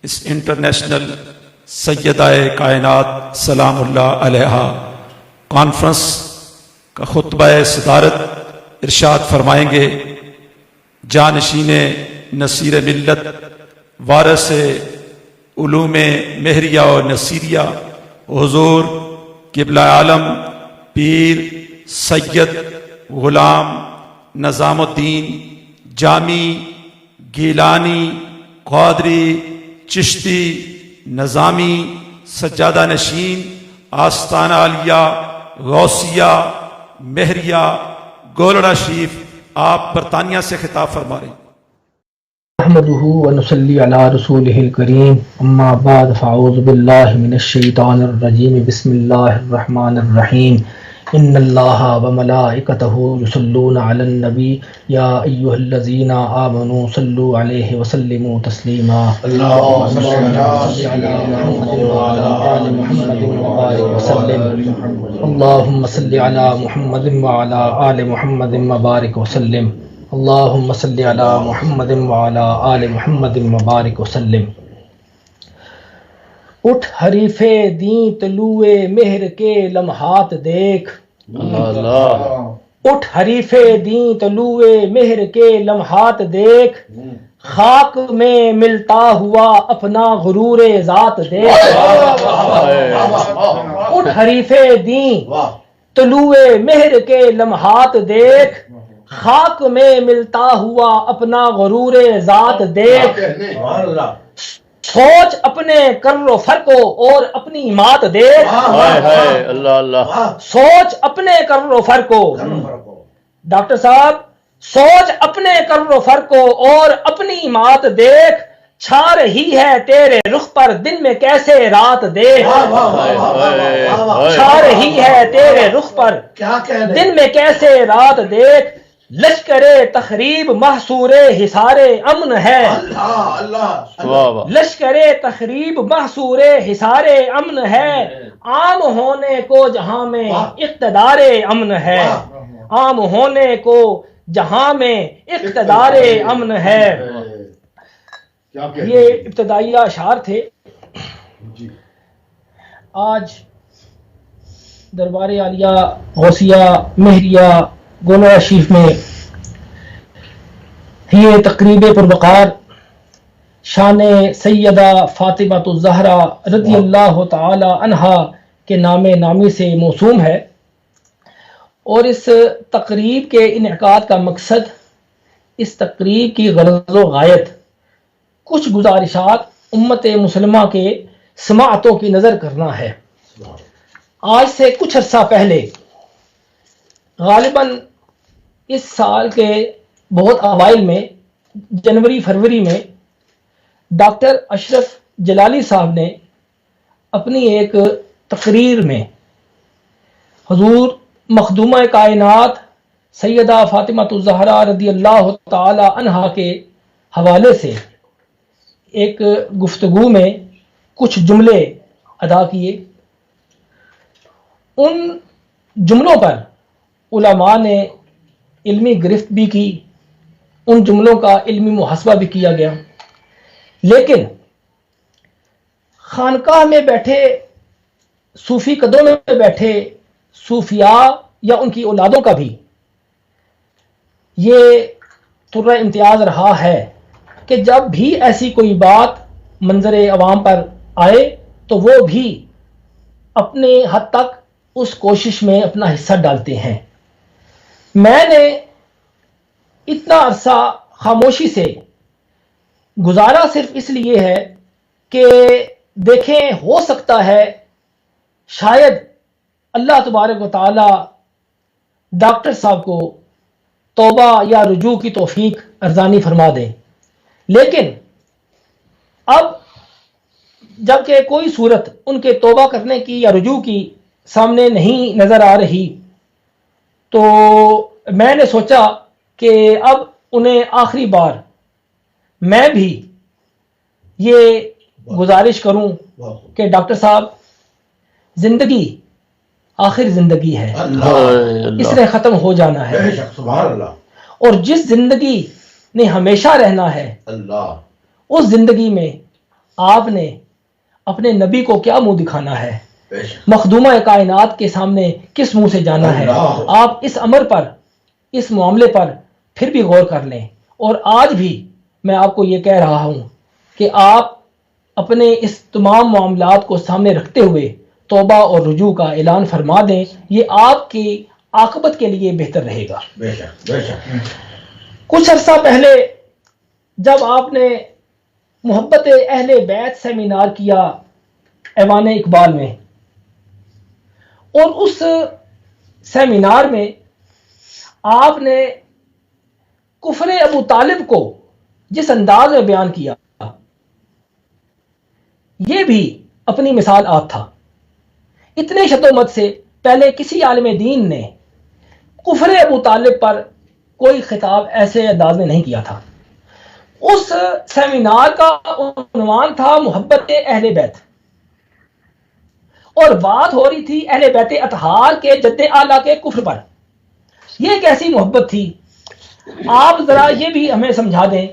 اس international سیدہ کائنات سلام اللہ علیہا conference کا خطبہ صدارت ارشاد فرمائیں گے جانشین نصیر ملت وارث علوم مہریہ و نصیریہ حضور قبلہ عالم پیر سید غلام نظام الدین جامی گیلانی قادری چشتی نظامی سجادہ نشین آستانہ عالیہ غوثیہ مہریہ گولڑا شریف آپ برطانیہ سے خطاب فرما رہے ہیں۔ نحمده ونصلي على رسوله الكريم اما بعد فاعوذ بالله من الشيطان الرجيم بسم الله الرحمن الرحيم ان الله وملائكته يصلون على النبي يا ايها الذين امنوا صلوا عليه وسلموا تسليما اللهم صل على محمد وعلى ال محمد وبارك وسلم اللهم صل على محمد وعلى ال محمد وبارك وسلم اللہم صلی علی محمد وعلی آل محمد مبارک وسلم۔ اٹھ حریف دیں طلوع مہر کے لمحات دیکھ، اٹھ حریف دیں طلوع مہر کے لمحات دیکھ، خاک میں ملتا ہوا اپنا غرور ذات دیکھ، اٹھ حریف دیں طلوع مہر کے لمحات دیکھ، خاک میں ملتا ہوا اپنا غرور ذات دیکھ، سوچ اپنے کر و فر کو اور اپنی مات دیکھ، سوچ اپنے کر و فر کو، ڈاکٹر صاحب سوچ اپنے کر و فر کو اور اپنی مات دیکھ، چھا رہی ہے تیرے رخ پر دن میں کیسے رات دیکھ، چھا رہی ہے تیرے رخ پر دن میں کیسے رات دیکھ، لشکر تخریب محصور حصار امن ہے، لشکر تخریب محصور حصار امن ہے، عام ہونے کو جہاں میں اقتدار امن ہے، عام ہونے کو جہاں میں اقتدار امن ہے۔ یہ ابتدائی اشعار تھے۔ آج دربار عالیہ غوثیہ مہریہ گولڑا شریف میں یہ تقریب پروقار شان سیدہ فاطمہ الزہرا رضی اللہ تعالی عنہا کے نام نامی سے موسوم ہے، اور اس تقریب کے انعقاد کا مقصد، اس تقریب کی غرض و غایت کچھ گزارشات امت مسلمہ کے سماعتوں کی نظر کرنا ہے۔ آج سے کچھ عرصہ پہلے، غالباً اس سال کے بہت اوائل میں، جنوری فروری میں، ڈاکٹر اشرف جلالی صاحب نے اپنی ایک تقریر میں حضور مخدومہ کائنات سیدہ فاطمہ الزہرا رضی اللہ تعالی عنہا کے حوالے سے ایک گفتگو میں کچھ جملے ادا کیے۔ ان جملوں پر علماء نے علمی گرفت بھی کی، ان جملوں کا علمی محاسبہ بھی کیا گیا، لیکن خانقاہ میں بیٹھے صوفی قدوں میں بیٹھے صوفیاء یا ان کی اولادوں کا بھی یہ طرہ امتیاز رہا ہے کہ جب بھی ایسی کوئی بات منظر عوام پر آئے تو وہ بھی اپنے حد تک اس کوشش میں اپنا حصہ ڈالتے ہیں۔ میں نے اتنا عرصہ خاموشی سے گزارا صرف اس لیے ہے کہ دیکھیں، ہو سکتا ہے شاید اللہ تبارک و تعالی ڈاکٹر صاحب کو توبہ یا رجوع کی توفیق ارزانی فرما دیں، لیکن اب جب کہ کوئی صورت ان کے توبہ کرنے کی یا رجوع کی سامنے نہیں نظر آ رہی، تو میں نے سوچا کہ اب انہیں آخری بار میں بھی یہ گزارش کروں کہ ڈاکٹر صاحب، زندگی آخر زندگی ہے، اس نے ختم ہو جانا ہے، اور جس زندگی نے ہمیشہ رہنا ہے اس زندگی میں آپ نے اپنے نبی کو کیا منہ دکھانا ہے، بے شک مخدومہ کائنات کے سامنے کس منہ سے جانا ہے؟ آپ اس امر پر، اس معاملے پر پھر بھی غور کر لیں. اور آج بھی میں آپ کو یہ کہہ رہا ہوں کہ آپ اپنے اس تمام معاملات کو سامنے رکھتے ہوئے توبہ اور رجوع کا اعلان فرما دیں. یہ آپ کی عاقبت کے لیے بہتر رہے گا. بے شک بے شک. کچھ عرصہ پہلے جب آپ نے محبت اہل بیت سیمینار کیا ایوان اقبال میں، اور اس سیمینار میں آپ نے کفر ابو طالب کو جس انداز میں بیان کیا، یہ بھی اپنی مثال آپ تھا. اتنے شتومت سے پہلے کسی عالم دین نے کفر ابو طالب پر کوئی خطاب ایسے انداز میں نہیں کیا تھا. اس سیمینار کا عنوان تھا محبت اہل بیت، اور بات ہو رہی تھی اہل بیت اطہار کے جد اعلیٰ کے کفر پر. یہ کیسی محبت تھی؟ آپ ذرا یہ بھی ہمیں سمجھا دیں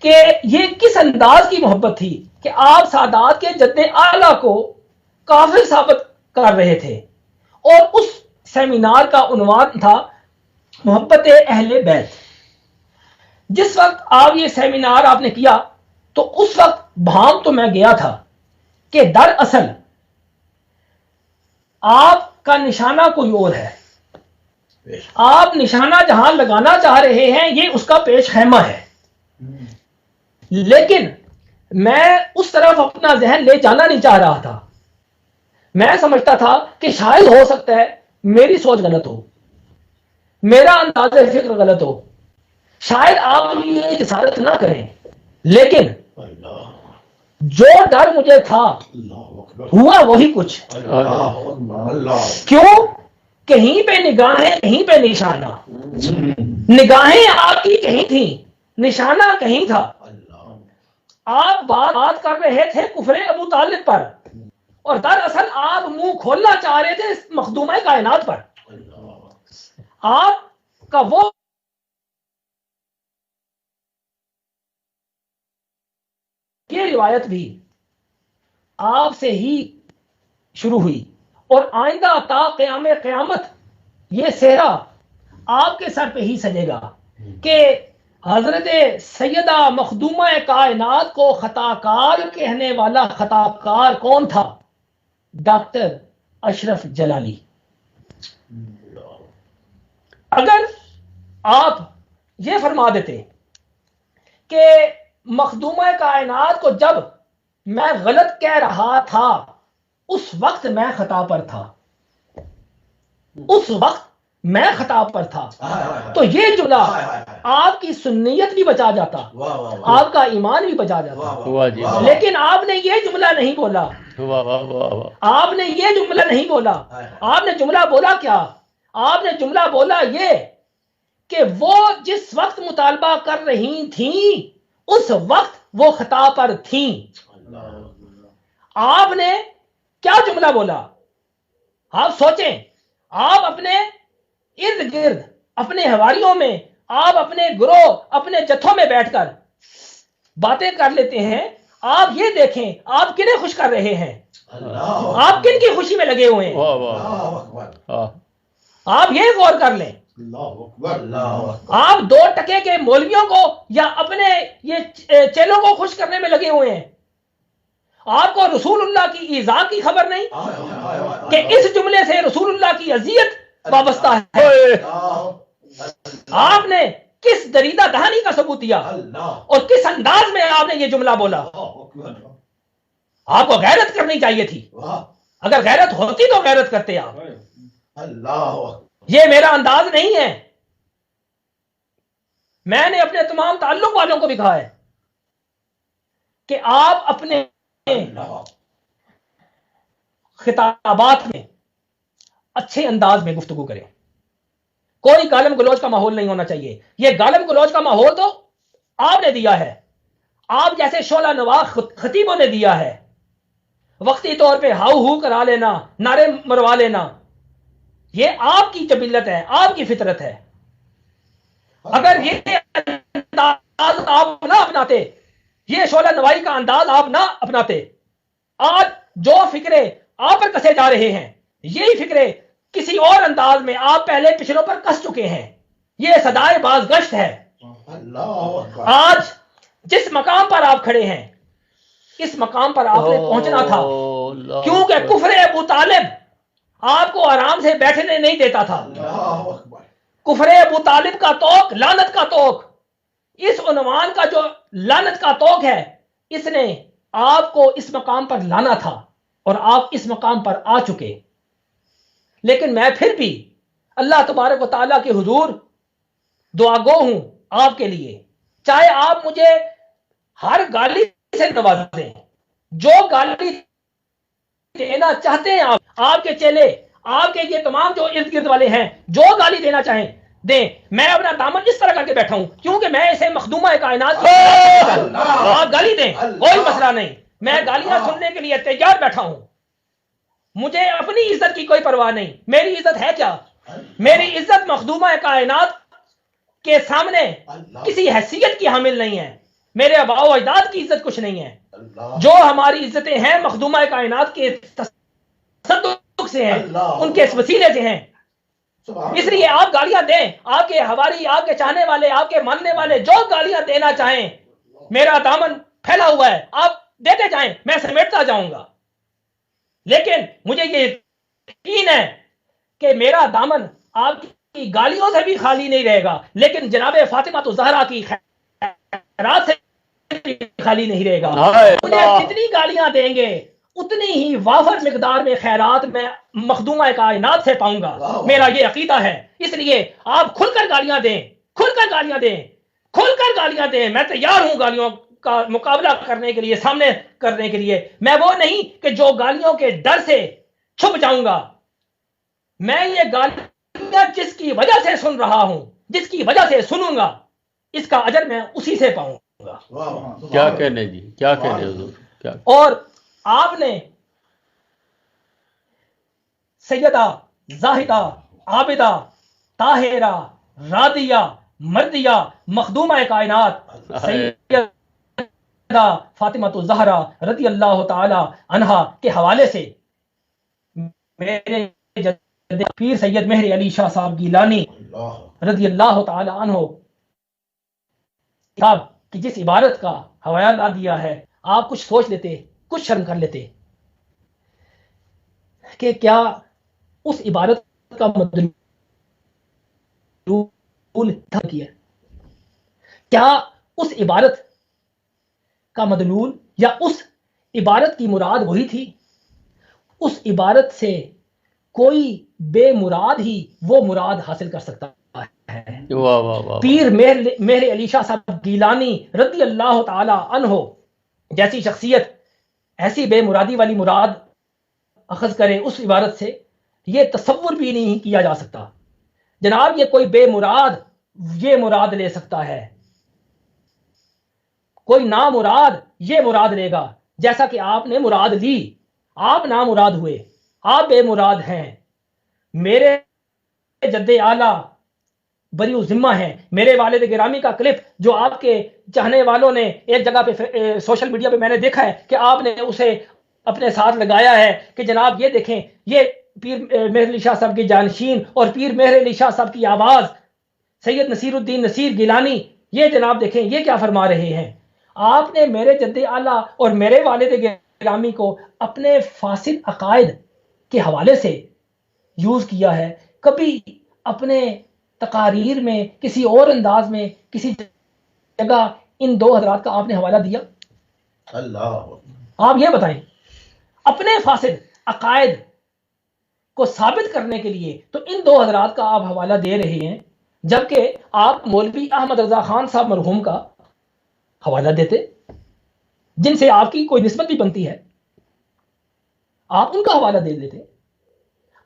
کہ یہ کس انداز کی محبت تھی کہ آپ سادات کے جد اعلیٰ کو کافر ثابت کر رہے تھے، اور اس سیمینار کا عنوان تھا محبت اہل بیت. جس وقت آپ یہ سیمینار آپ نے کیا تو اس وقت بھام تو میں گیا تھا کہ دراصل آپ کا نشانہ کوئی اور ہے. آپ نشانہ جہاں لگانا چاہ رہے ہیں یہ اس کا پیش خیمہ ہے، لیکن میں اس طرف اپنا ذہن لے جانا نہیں چاہ رہا تھا. میں سمجھتا تھا کہ شاید ہو سکتا ہے میری سوچ غلط ہو، میرا انداز فکر غلط ہو، شاید آپ یہ جسارت نہ کریں. لیکن جو ڈر مجھے تھا ہوا وہی کچھ. کیوں؟ کہیں پہ نگاہیں کہیں پہ نشانہ. نگاہیں آپ کی کہیں تھیں، نشانہ کہیں تھا. آپ بات کر رہے تھے کفر ابو طالب پر، اور دراصل آپ منہ کھولنا چاہ رہے تھے مخدومہ کائنات پر. آپ کا وہ یہ روایت بھی آپ سے ہی شروع ہوئی، اور آئندہ تا قیام قیامت یہ صحرا آپ کے سر پہ ہی سجے گا کہ حضرت سیدہ مخدومہ کائنات کو خطا کار کہنے والا خطا کار کون تھا؟ ڈاکٹر اشرف جلالی. اگر آپ یہ فرما دیتے کہ مخدومہ کائنات کو جب میں غلط کہہ رہا تھا اس وقت میں خطا پر تھا، اس وقت میں خطا پر تھا، تو یہ جملہ آپ کی سنیت بھی بچا جاتا، آپ کا ایمان بھی بچا جاتا. لیکن آپ نے یہ جملہ نہیں بولا. آپ نے یہ جملہ نہیں بولا. آپ نے جملہ بولا کیا؟ آپ نے جملہ بولا یہ کہ وہ جس وقت مطالبہ کر رہی تھیں اس وقت وہ خطا پر تھیں. آپ نے کیا جملہ بولا؟ آپ سوچیں. آپ اپنے ارد گرد، اپنے حواریوں میں، آپ اپنے گروہ، اپنے جتھوں میں بیٹھ کر باتیں کر لیتے ہیں. آپ یہ دیکھیں آپ کنہیں خوش کر رہے ہیں، آپ کن کی خوشی میں لگے ہوئے ہیں. آپ یہ غور کر لیں. آپ 2 ٹکے کے مولویوں کو یا اپنے یہ چیلوں کو خوش کرنے میں لگے ہوئے ہیں. آپ کو رسول اللہ کی ایذا کی خبر نہیں کہ اس جملے سے رسول اللہ کی اذیت وابستہ ہے. آپ نے کس دریدہ دہانی کا ثبوت دیا اور کس انداز میں آپ نے یہ جملہ بولا. آپ کو غیرت کرنی چاہیے تھی. اگر غیرت ہوتی تو غیرت کرتے آپ. یہ میرا انداز نہیں ہے. میں نے اپنے تمام تعلق والوں کو بھی کہا ہے کہ آپ اپنے خطابات میں اچھے انداز میں گفتگو کریں. کوئی گالم گلوچ کا ماحول نہیں ہونا چاہیے. یہ گالم گلوچ کا ماحول تو آپ نے دیا ہے، آپ جیسے شعلہ نوا خطیبوں نے دیا ہے. وقتی طور پہ ہاؤ ہو کرا لینا، نعرے مروا لینا، یہ آپ کی جبلت ہے، آپ کی فطرت ہے. اگر یہ انداز آپ نہ اپناتے، یہ شعلہ نوائی کا انداز آپ نہ اپناتے، آج جو فکرے آپ پر کسے جا رہے ہیں یہی فکرے کسی اور انداز میں آپ پہلے پچھلوں پر کس چکے ہیں. یہ صدائے بازگشت ہے. آج جس مقام پر آپ کھڑے ہیں اس مقام پر آپ نے پہنچنا تھا، کیونکہ کفر ابو طالب آپ کو آرام سے بیٹھنے نہیں دیتا تھا. کفر ابو طالب کا توق لعنت کا توق، اس عنوان کا جو لعنت کا توق ہے، اس نے آپ کو اس مقام پر لانا تھا اور آپ اس مقام پر آ چکے. لیکن میں پھر بھی اللہ تبارک و تعالیٰ کے حضور دعا گو ہوں آپ کے لیے، چاہے آپ مجھے ہر گالی سے نوازیں، جو گالی دینا چاہتے ہیں آپ کے چیلے، آپ کے یہ تمام جو ارد گرد والے ہیں جو گالی دینا چاہیں دیں. میں اپنا دامن اس طرح کر کے بیٹھا ہوں کیونکہ میں اسے مخدومہ کائنات آپ گالی دیں کوئی مسئلہ نہیں، میں گالیاں سننے کے لیے تیار بیٹھا ہوں. مجھے اپنی عزت کی کوئی پرواہ نہیں. میری عزت ہے کیا؟ میری عزت مخدومہ کائنات کے سامنے کسی حیثیت کی حامل نہیں ہے. میرے آباء و اجداد کی عزت کچھ نہیں ہے. جو ہماری عزتیں ہیں مخدومہ کائنات کے تصدق سے ہیں، ان کے وسیلے سے ہیں. اس لیے آپ گالیاں دیں، آپ کے حواری، آپ کے چاہنے والے، آپ کے ماننے والے جو گالیاں دینا چاہیں، میرا دامن پھیلا ہوا ہے، آپ دیتے جائیں، میں سمیٹتا جاؤں گا. لیکن مجھے یہ یقین ہے کہ میرا دامن آپ کی گالیوں سے بھی خالی نہیں رہے گا، لیکن جناب فاطمہ الزہرا کی خیرات سے بھی خالی نہیں رہے گا. مجھے جتنی گالیاں دیں گے اتنی ہی وافر مقدار میں خیرات میں مخدومہ کائنات سے پاؤں گا. میرا یہ عقیدہ ہے. اس لیے آپ کھل کر گالیاں دیں، کھل کر گالیاں دیں، کھل کر گالیاں دیں. میں تیار ہوں گالیوں کا مقابلہ کرنے کے لیے، سامنے کرنے کے لیے. میں وہ نہیں کہ جو گالیوں کے ڈر سے چھپ جاؤں گا. میں یہ گالیاں جس کی وجہ سے سن رہا ہوں، جس کی وجہ سے سنوں گا، اس کا اجر میں اسی سے پاؤں گا. کیا کہنے جی، کیا کہنے حضور، کیا. اور آپ نے سیدہ زاہدہ عابدہ طاہرہ راضیہ مردیہ مخدومہ کائنات سیدہ فاطمہ الزہرا رضی اللہ تعالی عنہا کے حوالے سے میرے پیر سید مہر علی شاہ صاحب گیلانی رضی اللہ تعالی عنہ صاحب کی جس عبارت کا حوالہ دیا ہے، آپ کچھ سوچ لیتے، کچھ شرم کر لیتے کہ کیا اس عبارت کا مدلول کیا، کیا اس عبارت کا مدلول یا اس عبارت کی مراد وہی تھی؟ اس عبارت سے کوئی بے مراد ہی وہ مراد حاصل کر سکتا ہے. پیر مہر علی شاہ صاحب گیلانی رضی اللہ تعالی عنہ جیسی شخصیت ایسی بے مرادی والی مراد اخذ کرے اس عبارت سے، یہ تصور بھی نہیں کیا جا سکتا. جناب یہ کوئی بے مراد یہ مراد لے سکتا ہے، کوئی نامراد یہ مراد لے گا، جیسا کہ آپ نے مراد لی. آپ نامراد ہوئے، آپ بے مراد ہیں. میرے جد اعلیٰ بری ذمہ ہیں. میرے والد گرامی کا کلپ جو آپ کے چاہنے والوں نے ایک جگہ پہ سوشل میڈیا پہ میں نے دیکھا ہے کہ آپ نے اسے اپنے ساتھ لگایا ہے کہ جناب یہ دیکھیں، یہ پیر مہر علی شاہ صاحب کی جانشین اور پیر مہر علی شاہ صاحب کی آواز سید نصیر الدین نصیر گیلانی، یہ جناب دیکھیں یہ کیا فرما رہے ہیں. آپ نے میرے جد اعلیٰ اور میرے والد گرامی کو اپنے فاسد عقائد کے حوالے سے یوز کیا ہے. کبھی اپنے تقاریر میں کسی اور انداز میں کسی جگہ ان دو حضرات کا آپ نے حوالہ دیا؟ آپ یہ بتائیں. اپنے فاسد عقائد کو ثابت کرنے کے لیے تو ان دو حضرات کا آپ حوالہ دے رہے ہیں، جبکہ آپ مولوی احمد رضا خان صاحب مرحوم کا حوالہ دیتے جن سے آپ کی کوئی نسبت بھی بنتی ہے، آپ ان کا حوالہ دے دیتے.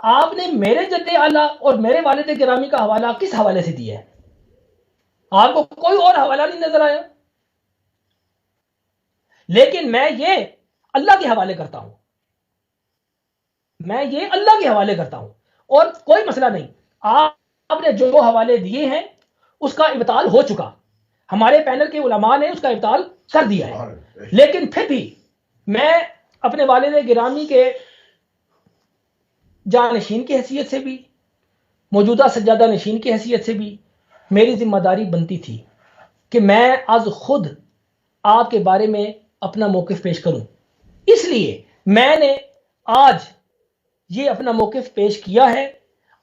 آپ نے میرے جد اعلیٰ اور میرے والد گرامی کا حوالہ کس حوالے سے دیا ہے؟ آپ کو کوئی اور حوالہ نہیں نظر آیا. لیکن میں یہ اللہ کے حوالے کرتا ہوں، میں یہ اللہ کے حوالے کرتا ہوں اور کوئی مسئلہ نہیں. آپ نے جو حوالے دیے ہیں اس کا ابطال ہو چکا. ہمارے پینل کے علماء نے اس کا ابطال کر دیا ہے، لیکن پھر بھی میں اپنے والد گرامی کے جانشین کی حیثیت سے بھی، موجودہ سجادہ نشین کی حیثیت سے بھی میری ذمہ داری بنتی تھی کہ میں از خود آپ کے بارے میں اپنا موقف پیش کروں. اس لیے میں نے آج یہ اپنا موقف پیش کیا ہے،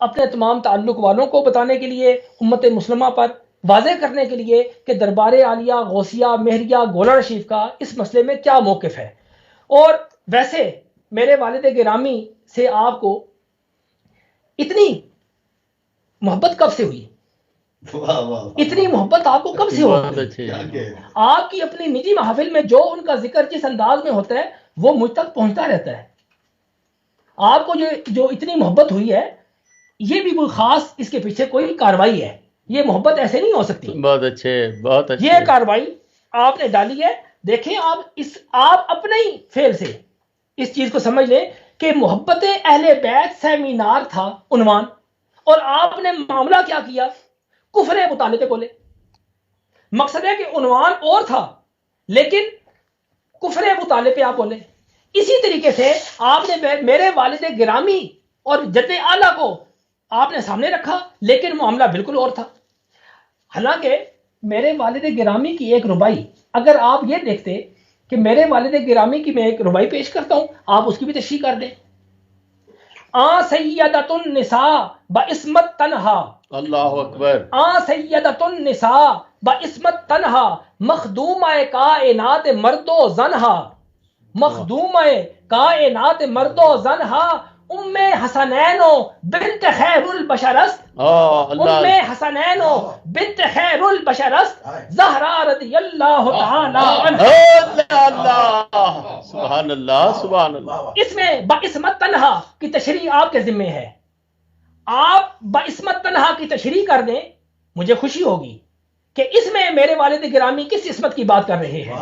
اپنے تمام تعلق والوں کو بتانے کے لیے، امت مسلمہ پر واضح کرنے کے لیے کہ دربار عالیہ غوثیہ مہریہ گولڑ شریف کا اس مسئلے میں کیا موقف ہے. اور ویسے میرے والد گرامی سے آپ کو اتنی محبت کب سے ہوئی؟ اتنی محبت آپ کو کب سے ہوئی؟ آپ کی اپنی نجی محافل میں جو ان کا ذکر جس انداز میں ہوتا ہے وہ مجھ تک پہنچتا رہتا ہے. آپ کو جو اتنی محبت ہوئی ہے، یہ بھی کوئی خاص اس کے پیچھے کوئی کاروائی ہے. یہ محبت ایسے نہیں ہو سکتی. بہت اچھے، بہت اچھے. یہ کاروائی آپ نے ڈالی ہے. دیکھیں آپ اپنے ہی فعل سے اس چیز کو سمجھ لیں کہ محبت اہل بیت سیمینار تھا عنوان، اور آپ نے معاملہ کیا کیا؟ کفر مطالعے کو لے. مقصد ہے کہ عنوان اور تھا لیکن کفر مطالعے پہ آپ بولے. اسی طریقے سے آپ نے میرے والد گرامی اور جد اعلیٰ کو آپ نے سامنے رکھا لیکن معاملہ بالکل اور تھا. حالانکہ میرے والد گرامی کی ایک ربائی، اگر آپ یہ دیکھتے کہ میرے والد گرامی کی میں ایک ربائی پیش کرتا ہوں، آپ اس کی بھی تشریح کر دیں. سیدۃ النساء بعصمت تنہا، اللہ اکبر. سیدۃ النساء بعصمت تنہا، مخدومہ کائنات مرد و زنہا، مخدومہ کائنات مرد و زنہا، ام حسنین بنت خیر البشر است، ام حسنین بنت خیر البشر است، زہرا رضی اللہ تعالی عنہ. اللہ، سبحان اللہ، سبحان اللہ. اس میں بعصمت تنہا کی تشریح آپ کے ذمے ہے. آپ بعصمت تنہا کی تشریح کر دیں، مجھے خوشی ہوگی کہ اس میں میرے والد گرامی کس عصمت کی بات کر رہے ہیں.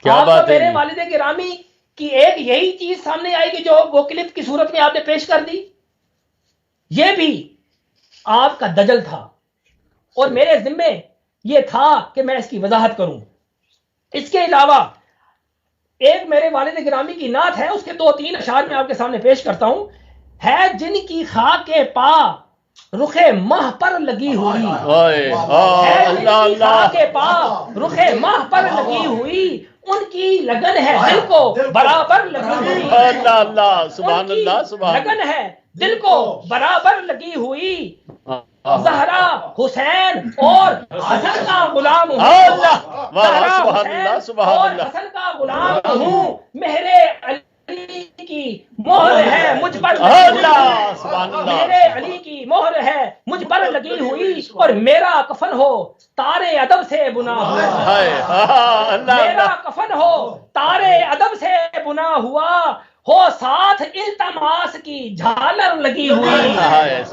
کیا آپ بات کو ہے میرے جی. والد گرامی کی ایک یہی چیز سامنے آئے گی جو وہ کلپ کی صورت میں آپ نے پیش کر دی. یہ بھی آپ کا دجل تھا اور میرے ذمے یہ تھا کہ میں اس کی وضاحت کروں. اس کے علاوہ ایک میرے والد گرامی کی نعت ہے، اس کے 2-3 اشعار میں آپ کے سامنے پیش کرتا ہوں. ہے جن کی خاک پا رخ ماہ پر لگی ہوئی، ہے جن کی خاک پا رخ ماہ پر لگی ہوئی، ان کی لگن ہے دل کو برابر لگی ہوئی. اللہ اللہ، سبحان اللہ، سبحان اللہ. لگن ہے دل کو برابر لگی ہوئی. زہرا حسین اور حسن کا غلام ہوں، زہرا حسین اور حسن کا غلام ہوں. میرے علی کی مہر ہے مجھ پر لگی ہوئی، میرے علی کی مہر ہے مجھ پر لگی ہوئی، اور میرا کفن ہو تارے ادب سے بنا ہوا، میرا کفن ہو تارے ادب سے بنا ہوا، ہو ساتھ التماس کی جھالر لگی ہوئی،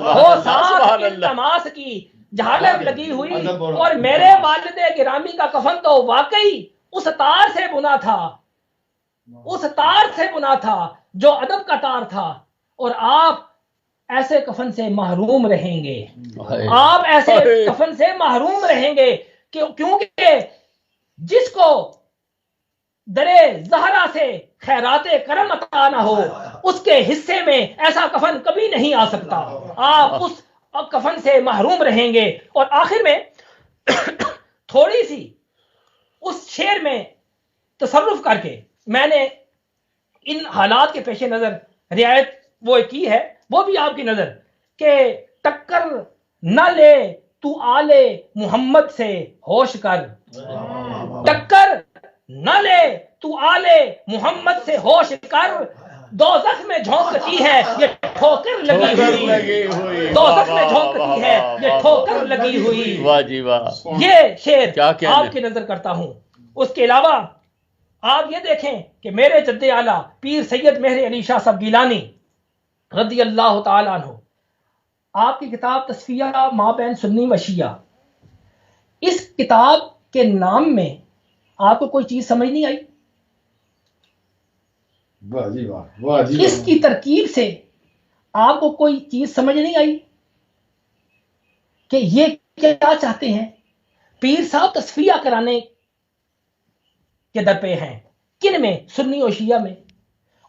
ہو ساتھ التماس کی جھالر لگی ہوئی. اور میرے والد گرامی کا کفن تو واقعی اس تار سے بنا تھا، اس تار سے بنا تھا جو ادب کا تار تھا. اور آپ ایسے کفن سے محروم رہیں گے، آپ ایسے کفن سے محروم رہیں گے کیونکہ جس کو درے زہرا سے خیرات کرم عطا نہ ہو اس کے حصے میں ایسا کفن کبھی نہیں آ سکتا. آپ اس کفن سے محروم رہیں گے. اور آخر میں تھوڑی سی اس شعر میں تصرف کر کے میں نے ان حالات کے پیش نظر رعایت وہ کی ہے، وہ بھی آپ کی نظر کہ ٹکر نہ لے تو آلے محمد سے ہوش کر، ٹکر نہ لے تو آلے محمد سے ہوش کر، دوزخ میں جھونکتی ہے یہ ٹھوکر لگی ہوئی، دوزخ میں جھونکتی ہے یہ ٹھوکر لگی ہوئی. واہ جی واہ. یہ شعر آپ کی نظر کرتا ہوں. اس کے علاوہ آپ یہ دیکھیں کہ میرے جد اعلیٰ پیر سید مہر علی شاہ صاحب گیلانی رضی اللہ تعالیٰ عنہ، آپ کی کتاب تصفیہ مابین سنی و شیعہ، اس کتاب کے نام میں آپ کو کوئی چیز سمجھ نہیں آئی؟ واہ جی واہ، واہ جی واہ. اس کی ترکیب سے آپ کو کوئی چیز سمجھ نہیں آئی کہ یہ کیا چاہتے ہیں؟ پیر صاحب تصفیہ کرانے کے در پہ ہیں، کن میں؟ سنی اور شیعہ میں.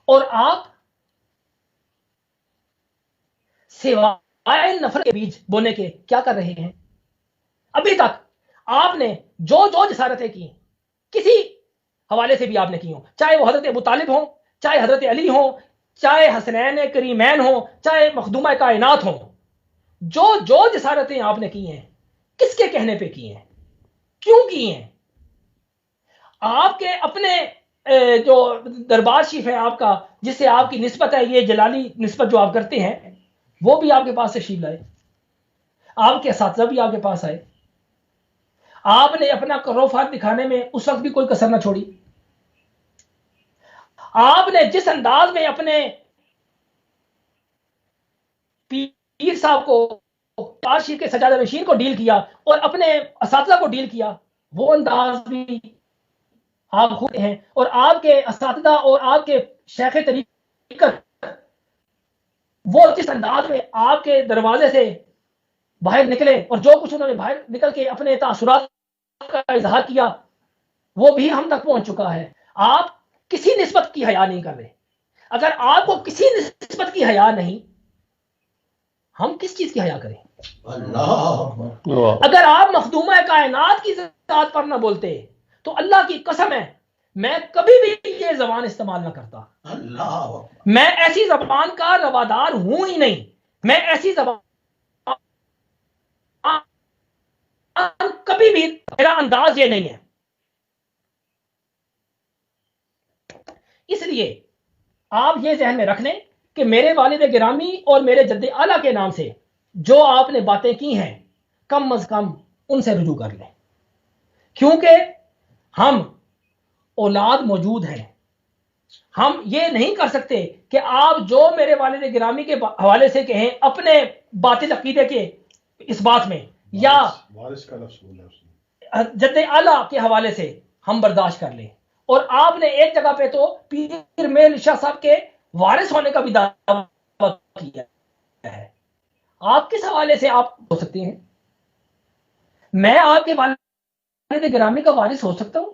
اور آپ سوائے نفرت کے بیج بونے کے کیا کر رہے ہیں؟ ابھی تک آپ نے جو جسارتیں کی کسی حوالے سے بھی آپ نے کی ہوں، چاہے وہ حضرت ابو طالب ہوں، چاہے حضرت علی ہوں، چاہے حسنین کریمین ہوں، چاہے مخدومہ کائنات ہوں، جو جسارتیں آپ نے کی ہیں کس کے کہنے پہ کی ہیں؟ کیوں کی ہیں؟ آپ کے اپنے جو دربار شریف ہے آپ کا، جس سے آپ کی نسبت ہے، یہ جلالی نسبت جو آپ کرتے ہیں، وہ بھی آپ کے پاس تشریف لائے، آپ کے اساتذہ بھی آپ کے پاس آئے. آپ نے اپنا کروفات دکھانے میں اس وقت بھی کوئی کسر نہ چھوڑی. آپ نے جس انداز میں اپنے پیر صاحب کو، شریف کے سجادہ نشین کو ڈیل کیا اور اپنے اساتذہ کو ڈیل کیا، وہ انداز بھی آپ خود ہیں. اور آپ کے اساتذہ اور آپ کے شیخ طریقت وہ جس انداز میں آپ کے دروازے سے باہر نکلے اور جو کچھ انہوں نے باہر نکل کے اپنے تاثرات کا اظہار کیا، وہ بھی ہم تک پہنچ چکا ہے. آپ کسی نسبت کی حیا نہیں کر رہے. اگر آپ کو کسی نسبت کی حیا نہیں، ہم کس چیز کی حیا کریں؟ اگر آپ مخدومہ کائنات کی ذات پر نہ بولتے تو اللہ کی قسم ہے میں کبھی بھی یہ زبان استعمال نہ کرتا. میں ایسی زبان کا روادار ہوں ہی نہیں. میں ایسی زبان کبھی بھی، میرا انداز یہ نہیں ہے. اس لیے آپ یہ ذہن میں رکھ لیں کہ میرے والد گرامی اور میرے جد اعلیٰ کے نام سے جو آپ نے باتیں کی ہیں، کم از کم ان سے رجوع کر لیں، کیونکہ ہم اولاد موجود ہیں. ہم یہ نہیں کر سکتے کہ آپ جو میرے والد گرامی کے حوالے سے کہیں اپنے باطل عقیدے کے اس بات میں، یا وارث کا لفظ بولا اس نے، جد اعلیٰ کے حوالے سے ہم برداشت کر لیں. اور آپ نے ایک جگہ پہ تو پیر میل شاہ صاحب کے وارث ہونے کا بھی دعویٰ کیا ہے. آپ کس حوالے سے آپ ہو سکتے ہیں؟ میں آپ کے والد گرامی کا وارث ہو سکتا ہوں؟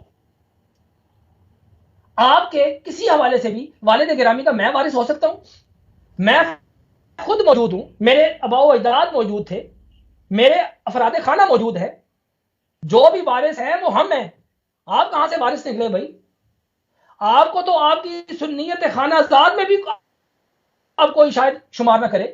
آپ کے کسی حوالے سے بھی والد گرامی کا میں وارث ہو سکتا ہوں؟ میں خود موجود ہوں، میرے آباء و اجداد موجود تھے، میرے افراد خانہ موجود ہے، جو بھی وارث ہیں وہ ہم ہیں. آپ کہاں سے وارث نکلے بھائی؟ آپ کو تو آپ کی سنیت خانہ ذات میں بھی اب کوئی شاید شمار نہ کرے.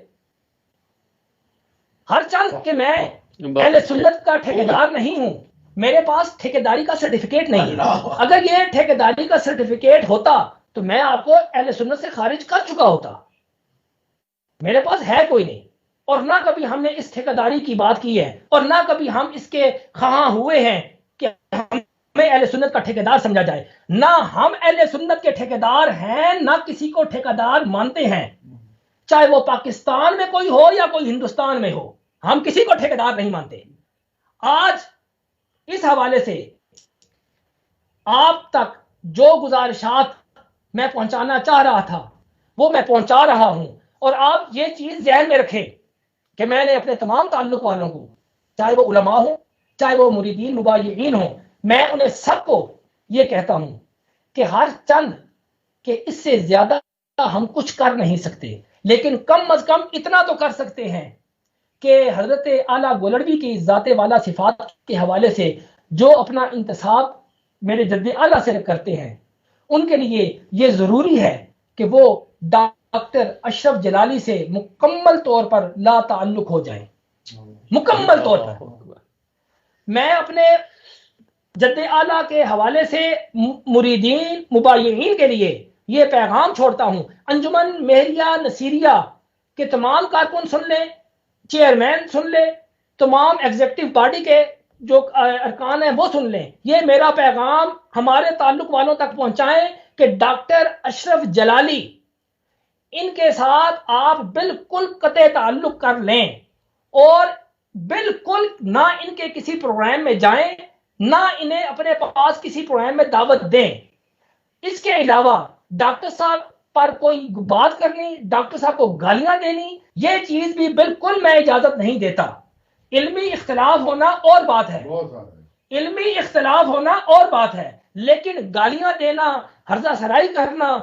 ہر چند کہ میں اہل سنت کا ٹھیکیدار نہیں ہوں، میرے پاس ٹھیکیداری کا سرٹیفکیٹ نہیں ہے. اگر یہ ٹھیکیداری کا سرٹیفکیٹ ہوتا تو میں آپ کو اہل سنت سے خارج کر چکا ہوتا. میرے پاس ہے کوئی نہیں، اور نہ کبھی ہم نے اس ٹھیکیداری کی بات کی ہے، اور نہ کبھی ہم اس کے خواہاں ہوئے ہیں کہ ہمیں اہل سنت کا ٹھیکیدار سمجھا جائے. نہ ہم اہل سنت کے ٹھیکیدار ہیں، نہ کسی کو ٹھیکیدار مانتے ہیں، چاہے وہ پاکستان میں کوئی ہو یا کوئی ہندوستان میں ہو. ہم کسی کو ٹھیکیدار نہیں مانتے. آج اس حوالے سے آپ تک جو گزارشات میں پہنچانا چاہ رہا تھا وہ میں پہنچا رہا ہوں. اور آپ یہ چیز ذہن میں رکھیں کہ میں نے اپنے تمام تعلق والوں کو، چاہے وہ علماء ہوں، چاہے وہ مریدین مبایعین ہوں، میں انہیں سب کو یہ کہتا ہوں کہ ہر چند کہ اس سے زیادہ ہم کچھ کر نہیں سکتے، لیکن کم از کم اتنا تو کر سکتے ہیں کہ حضرت اعلیٰ گولڑوی کی ذات والا صفات کے حوالے سے جو اپنا انتصاب میرے جد اعلیٰ سے کرتے ہیں، ان کے لیے یہ ضروری ہے کہ وہ ڈاکٹر اشرف جلالی سے مکمل طور پر لا تعلق ہو جائیں. مکمل طور پر میں اپنے جد اعلیٰ کے حوالے سے مریدین مبایعین کے لیے یہ پیغام چھوڑتا ہوں. انجمن مہریہ نصیریہ کے تمام کارکن سن لیں، چیئرمین سن لیں، تمام ایگزیکٹو باڈی کے جو ارکان ہیں وہ سن لیں. یہ میرا پیغام ہمارے تعلق والوں تک پہنچائیں کہ ڈاکٹر اشرف جلالی، ان کے ساتھ آپ بالکل قطع تعلق کر لیں، اور بالکل نہ ان کے کسی پروگرام میں جائیں، نہ انہیں اپنے پاس کسی پروگرام میں دعوت دیں. اس کے علاوہ ڈاکٹر صاحب پر کوئی بات کرنی، ڈاکٹر صاحب کو گالیاں دینی، یہ چیز بھی بالکل میں اجازت نہیں دیتا. علمی اختلاف ہونا اور بات ہے، علمی اختلاف ہونا اور بات ہے، لیکن گالیاں دینا، ہرزہ سرائی کرنا،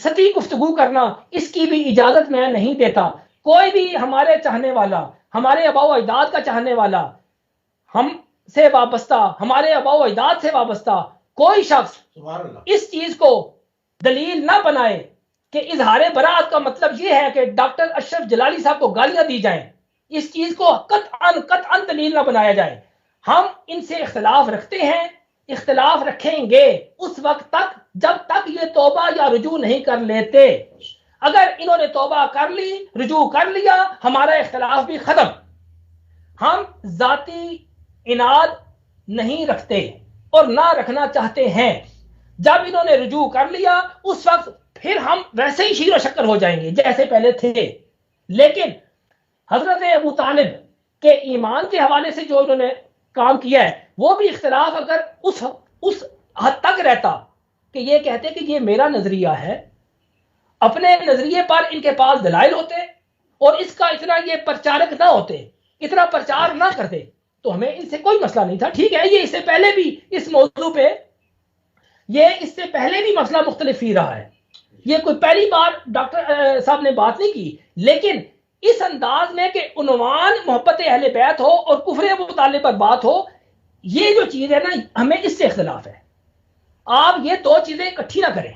سطحی گفتگو کرنا، اس کی بھی اجازت میں نہیں دیتا۔ کوئی بھی ہمارے چاہنے والا، ہمارے آباء و اجداد کا چاہنے والا، ہم سے وابستہ، ہمارے آباء و اجداد سے وابستہ کوئی شخص اس چیز کو دلیل نہ بنائے کہ اظہار برات کا مطلب یہ ہے کہ ڈاکٹر اشرف جلالی صاحب کو گالیاں دی جائیں، اس چیز کو قطعاً دلیل نہ بنایا جائے۔ ہم ان سے اختلاف رکھتے ہیں، اختلاف رکھیں گے اس وقت تک جب تک یہ توبہ یا رجوع نہیں کر لیتے۔ اگر انہوں نے توبہ کر لی، رجوع کر لیا، ہمارا اختلاف بھی ختم۔ ہم ذاتی اناد نہیں رکھتے اور نہ رکھنا چاہتے ہیں۔ جب انہوں نے رجوع کر لیا اس وقت پھر ہم ویسے ہی شیر و شکر ہو جائیں گے جیسے پہلے تھے۔ لیکن حضرت ابو طالب کے ایمان کے حوالے سے جو انہوں نے کام کیا ہے، وہ بھی اختلاف اگر اس حد تک رہتا کہ یہ کہتے کہ یہ میرا نظریہ ہے، اپنے نظریے پر ان کے پاس دلائل ہوتے اور اس کا اتنا یہ پرچارک نہ ہوتے، اتنا پرچار نہ کرتے، تو ہمیں ان سے کوئی مسئلہ نہیں تھا۔ ٹھیک ہے، یہ اس سے پہلے بھی اس موضوع پہ اس سے پہلے بھی مسئلہ مختلف ہی رہا ہے، یہ کوئی پہلی بار ڈاکٹر صاحب نے بات نہیں کی، لیکن اس انداز میں کہ عنوان محبت اہل بیت ہو اور کفر ابو طالب پر بات ہو، یہ جو چیز ہے نا، ہمیں اس سے اختلاف ہے۔ آپ یہ دو چیزیں اکٹھی نہ کریں۔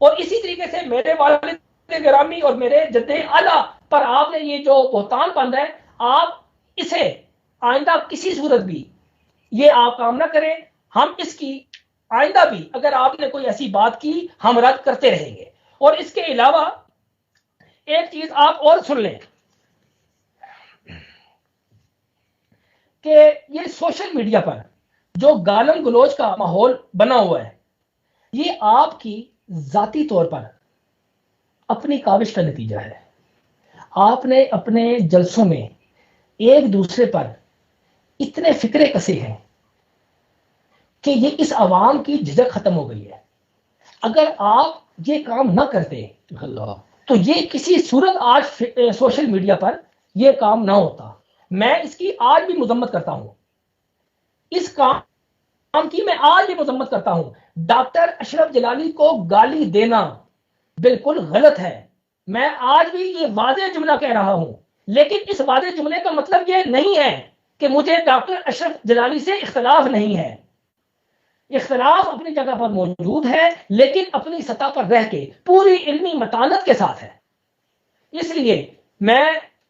اور اسی طریقے سے میرے والد گرامی اور میرے جد اعلیٰ پر آپ نے یہ جو بہتان باندھا ہے، آپ اسے آئندہ کسی صورت بھی یہ آپ کام نہ کریں۔ ہم اس کی آئندہ بھی اگر آپ نے کوئی ایسی بات کی ہم رد کرتے رہیں گے۔ اور اس کے علاوہ ایک چیز آپ اور سن لیں کہ یہ سوشل میڈیا پر جو گالم گلوچ کا ماحول بنا ہوا ہے، یہ آپ کی ذاتی طور پر اپنی کاوش کا نتیجہ ہے۔ آپ نے اپنے جلسوں میں ایک دوسرے پر اتنے فکرے کسے ہیں کہ یہ اس عوام کی جھجک ختم ہو گئی ہے۔ اگر آپ یہ کام نہ کرتے تو یہ کسی صورت آج سوشل میڈیا پر یہ کام نہ ہوتا۔ میں اس کی آج بھی مذمت کرتا ہوں، اس کام کی میں آج بھی مذمت کرتا ہوں۔ ڈاکٹر اشرف جلالی کو گالی دینا بالکل غلط ہے، میں آج بھی یہ واضح جملہ کہہ رہا ہوں، لیکن اس واضح جملے کا مطلب یہ نہیں ہے کہ مجھے ڈاکٹر اشرف جلالی سے اختلاف نہیں ہے۔ اختلاف اپنی جگہ پر موجود ہے، لیکن اپنی سطح پر رہ کے پوری علمی متانت کے ساتھ ہے۔ اس لیے میں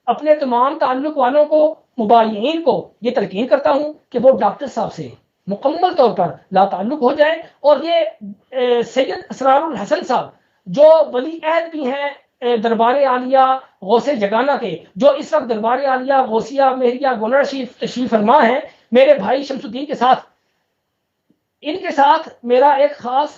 اپنے تمام تعلق والوں کو، مبايعین کو یہ تلقین کرتا ہوں کہ وہ ڈاکٹر صاحب سے مکمل طور پر لا تعلق ہو جائیں۔ اور یہ سید اسرار الحسن صاحب جو ولی عہد بھی ہیں دربار عالیہ غوث جگانہ کے، جو اس وقت دربار عالیہ غوثیہ مہریہ گولڑا شریف تشریف فرما ہیں، میرے بھائی شمس الدین کے ساتھ، ان کے ساتھ میرا ایک خاص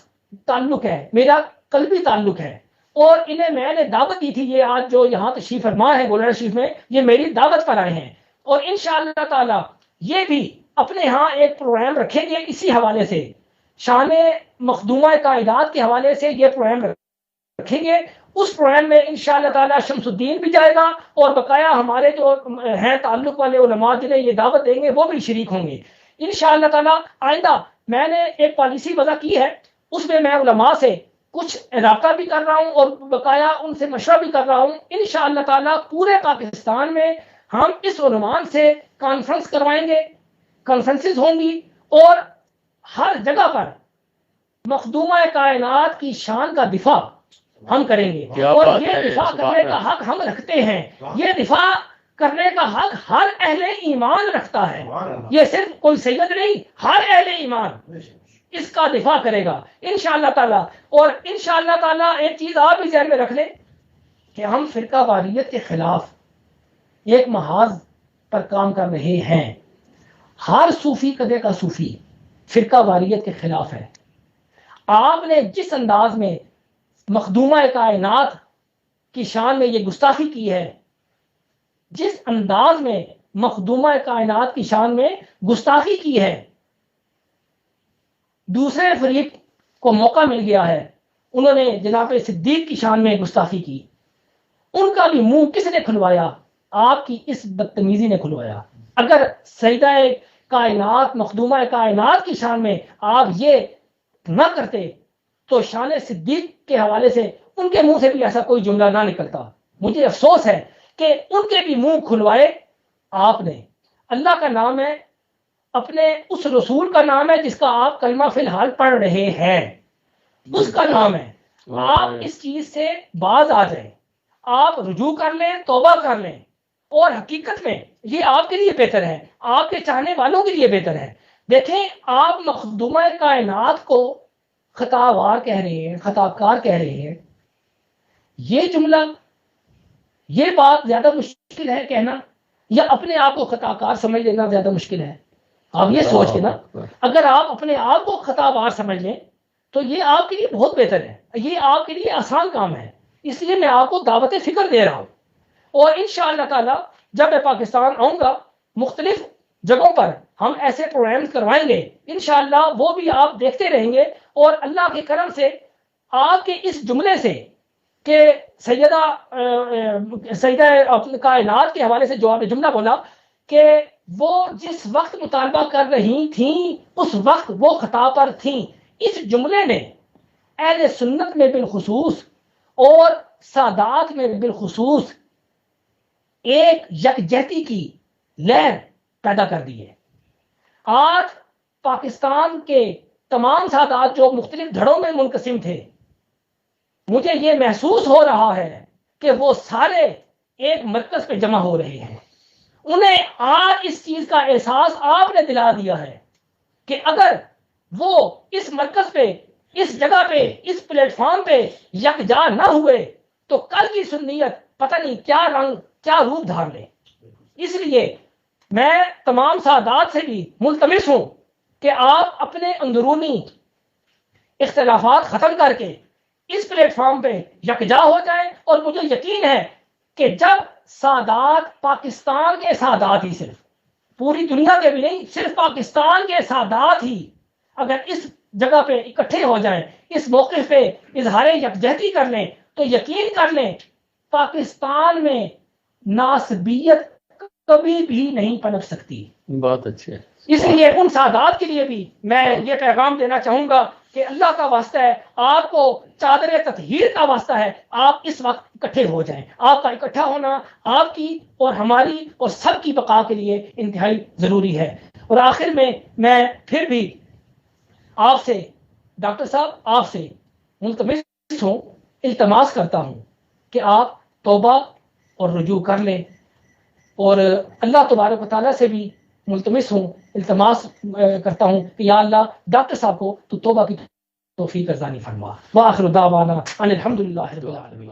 تعلق ہے، میرا قلبی تعلق ہے، اور انہیں میں نے دعوت دی تھی۔ یہ آج جو یہاں تشریف فرما ہے گولڑا شریف میں، یہ میری دعوت پر آئے ہیں، اور انشاءاللہ تعالی یہ بھی اپنے ہاں ایک پروگرام رکھیں گے اسی حوالے سے، شان مخدومہ کائنات کے حوالے سے یہ پروگرام رکھیں گے۔ اس پروگرام میں انشاءاللہ تعالی شمس الدین بھی جائے گا، اور بقایا ہمارے جو ہیں تعلق والے علماء جنہیں یہ دعوت دیں گے وہ بھی شریک ہوں گے انشاءاللہ تعالی۔ آئندہ میں نے ایک پالیسی وضع کی ہے، اس میں میں علماء سے کچھ رابطہ بھی کر رہا ہوں اور بقایا ان سے مشورہ بھی کر رہا ہوں۔ انشاءاللہ تعالی پورے پاکستان میں ہم اس عنوان سے کانفرنس کروائیں گے، کانفرنسز ہوں گی، اور ہر جگہ پر مخدومہ کائنات کی شان کا دفاع ہم کریں گے، اور یہ دفاع کرنے کا حق ہم رکھتے ہیں۔ یہ دفاع کرنے کا حق ہر اہل ایمان رکھتا ہے، یہ صرف کوئی سید نہیں، ہر اہل ایمان اس کا دفاع کرے گا انشاءاللہ تعالی۔ اور انشاءاللہ تعالی ایک چیز آپ بھی ذہن میں رکھ لیں کہ ہم فرقہ واریت کے خلاف ایک محاذ پر کام کر رہے ہیں۔ ہر صوفی کدے کا صوفی فرقہ واریت کے خلاف ہے۔ آپ نے جس انداز میں مخدومہ کائنات کی شان میں یہ گستاخی کی ہے، جس انداز میں مخدومہ کائنات کی شان میں گستاخی کی ہے، دوسرے فریق کو موقع مل گیا ہے، انہوں نے جناب صدیق کی شان میں گستاخی کی، ان کا بھی منہ کس نے کھلوایا؟ آپ کی اس بدتمیزی نے کھلوایا۔ اگر سیدہ کائنات مخدومہ کائنات کی شان میں آپ یہ نہ کرتے تو شان صدیق کے حوالے سے ان کے منہ سے بھی ایسا کوئی جملہ نہ نکلتا. مجھے افسوس ہے کہ ان کے بھی منہ کھلوائے آپ نے. اللہ کا نام ہے، اپنے اس رسول کا نام ہے جس کا آپ کلمہ فی الحال پڑھ رہے ہیں، اس کا نام ہے. آپ اس چیز سے باز آ جائیں، آپ رجوع کر لیں، توبہ کر لیں، اور حقیقت میں یہ آپ کے لیے بہتر ہے، آپ کے چاہنے والوں کے لیے بہتر ہے. دیکھیں، آپ مخدومہ کائنات کو خطا وار کہہ رہے ہیں، خطا کار کہہ رہے ہیں. یہ جملہ، یہ بات زیادہ مشکل ہے کہنا یا اپنے آپ کو خطا کار سمجھ لینا زیادہ مشکل ہے؟ آپ یہ سوچ کے نا، اگر آپ اپنے آپ کو خطا وار سمجھ لیں تو یہ آپ کے لیے بہت بہتر ہے، یہ آپ کے لیے آسان کام ہے. اس لیے میں آپ کو دعوت فکر دے رہا ہوں. اور انشاءاللہ تعالی جب میں پاکستان آؤں گا، مختلف جگہوں پر ہم ایسے پروگرامز کروائیں گے، انشاءاللہ وہ بھی آپ دیکھتے رہیں گے. اور اللہ کے کرم سے آپ کے اس جملے سے کہ سیدہ کائنات کے حوالے سے جو آپ نے جملہ بولا کہ وہ جس وقت مطالبہ کر رہی تھیں اس وقت وہ خطا پر تھیں، اس جملے نے اہل سنت میں بالخصوص اور سادات میں بالخصوص ایک یکجہتی کی لہر پیدا کر دی ہے. آج پاکستان کے تمام سادات جو مختلف دھڑوں میں منقسم تھے، مجھے یہ محسوس ہو رہا ہے کہ وہ سارے ایک مرکز پہ جمع ہو رہے ہیں. انہیں آج اس چیز کا احساس آپ نے دلا دیا ہے کہ اگر وہ اس مرکز پہ، اس جگہ پہ، اس پلیٹ فارم پہ یکجا نہ ہوئے تو کل کی سنیت پتہ نہیں کیا رنگ، کیا روپ دھار لے. اس لیے میں تمام سادات سے بھی ملتمس ہوں کہ آپ اپنے اندرونی اختلافات ختم کر کے اس پلیٹ فارم پہ یکجا ہو جائیں. اور مجھے یقین ہے کہ جب سادات، پاکستان کے سادات ہی، صرف پوری دنیا کے بھی نہیں، صرف پاکستان کے سادات ہی اگر اس جگہ پہ اکٹھے ہو جائیں، اس موقف پہ اظہار یکجہتی کر لیں تو یقین کر لیں پاکستان میں ناسبیت کبھی بھی نہیں پنپ سکتی. بہت اچھے. اس لیے ان سادات کے لیے بھی میں یہ پیغام دینا چاہوں گا کہ اللہ کا واسطہ ہے، آپ کو چادر تطہیر کا واسطہ ہے، آپ اس وقت اکٹھے ہو جائیں. آپ کا اکٹھا ہونا آپ کی اور ہماری اور سب کی بقا کے لیے انتہائی ضروری ہے. اور آخر میں پھر بھی آپ سے، ڈاکٹر صاحب، آپ سے ملتمس ہوں، التماس کرتا ہوں کہ آپ توبہ اور رجوع کر لیں. اور اللہ تبارک و تعالیٰ سے بھی ملتمس ہوں، التماس کرتا ہوں کہ یا اللہ ڈاکٹر صاحب کو تو توبہ کی توفیق ارزانی فرما. وآخر دعوانا ان الحمدللہ رب العالمین.